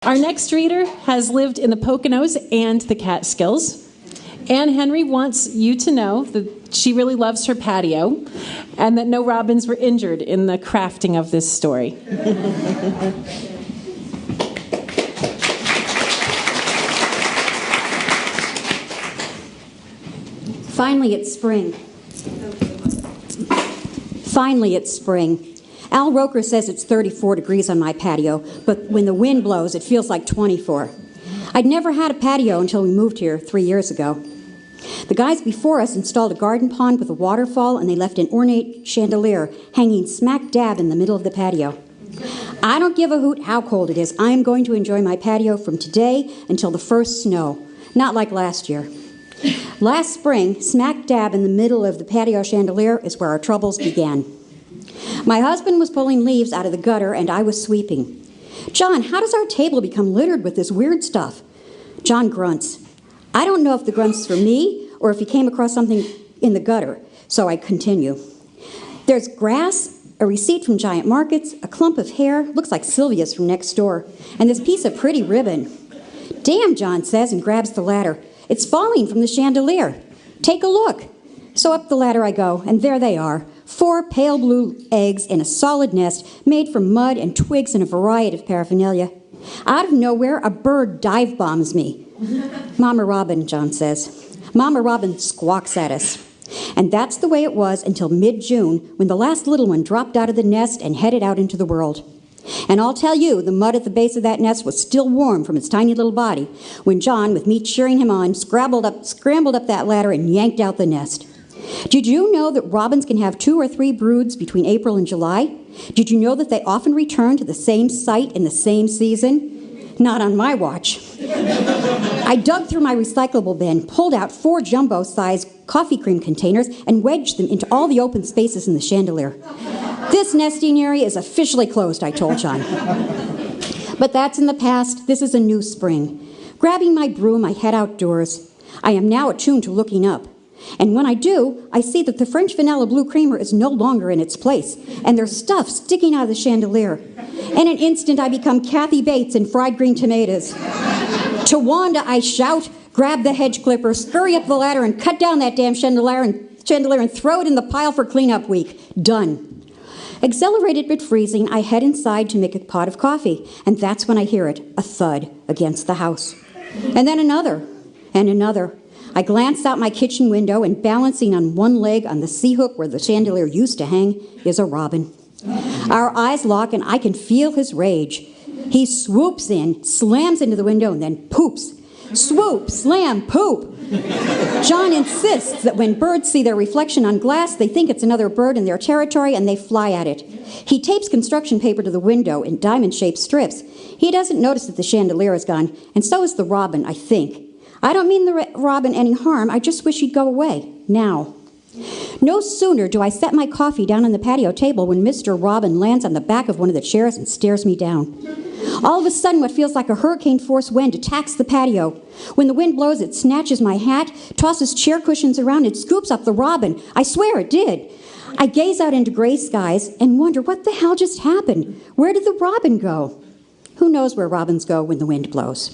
Our next reader has lived in the Poconos and the Catskills. Anne Henry wants you to know that she really loves her patio and that no robins were injured in the crafting of this story. Finally, it's spring. Finally, it's spring. Al Roker says it's 34 degrees on my patio, but when the wind blows, it feels like 24. I'd never had a patio until we moved here 3 years ago. The guys before us installed a garden pond with a waterfall, and they left an ornate chandelier hanging smack dab in the middle of the patio. I don't give a hoot how cold it is. I am going to enjoy my patio from today until the first snow, not like last year. Last spring, smack dab in the middle of the patio chandelier is where our troubles began. My husband was pulling leaves out of the gutter, and I was sweeping. "John, how does our table become littered with this weird stuff?" John grunts. I don't know if the grunt's for me or if he came across something in the gutter, so I continue. "There's grass, a receipt from Giant Markets, a clump of hair, looks like Sylvia's from next door, and this piece of pretty ribbon." "Damn," John says and grabs the ladder. "It's falling from the chandelier. Take a look." So up the ladder I go, and there they are, 4 pale blue eggs in a solid nest made from mud and twigs and a variety of paraphernalia. Out of nowhere, a bird dive bombs me. "Mama Robin," John says. Mama Robin squawks at us. And that's the way it was until mid-June, when the last little one dropped out of the nest and headed out into the world. And I'll tell you, the mud at the base of that nest was still warm from its tiny little body when John, with me cheering him on, scrambled up that ladder and yanked out the nest. Did you know that robins can have 2 or 3 broods between April and July? Did you know that they often return to the same site in the same season? Not on my watch. I dug through my recyclable bin, pulled out 4 jumbo-sized coffee cream containers, and wedged them into all the open spaces in the chandelier. "This nesting area is officially closed," I told John. But that's in the past. This is a new spring. Grabbing my broom, I head outdoors. I am now attuned to looking up. And when I do, I see that the French vanilla blue creamer is no longer in its place, and there's stuff sticking out of the chandelier. In an instant, I become Kathy Bates in Fried Green Tomatoes. To Wanda, I shout, grab the hedge clipper, scurry up the ladder, and cut down that damn chandelier and throw it in the pile for cleanup week. Done. Exhilarated but freezing, I head inside to make a pot of coffee, and that's when I hear it, a thud against the house. And then another, and another. I glance out my kitchen window, and balancing on one leg on the C-hook where the chandelier used to hang is a robin. Our eyes lock, and I can feel his rage. He swoops in, slams into the window, and then poops. Swoop, slam, poop. John insists that when birds see their reflection on glass, they think it's another bird in their territory, and they fly at it. He tapes construction paper to the window in diamond-shaped strips. He doesn't notice that the chandelier is gone, and so is the robin, I think. I don't mean the robin any harm. I just wish he'd go away, now. No sooner do I set my coffee down on the patio table when Mr. Robin lands on the back of one of the chairs and stares me down. All of a sudden, what feels like a hurricane-force wind attacks the patio. When the wind blows, it snatches my hat, tosses chair cushions around, and scoops up the robin. I swear it did. I gaze out into gray skies and wonder what the hell just happened. Where did the robin go? Who knows where robins go when the wind blows?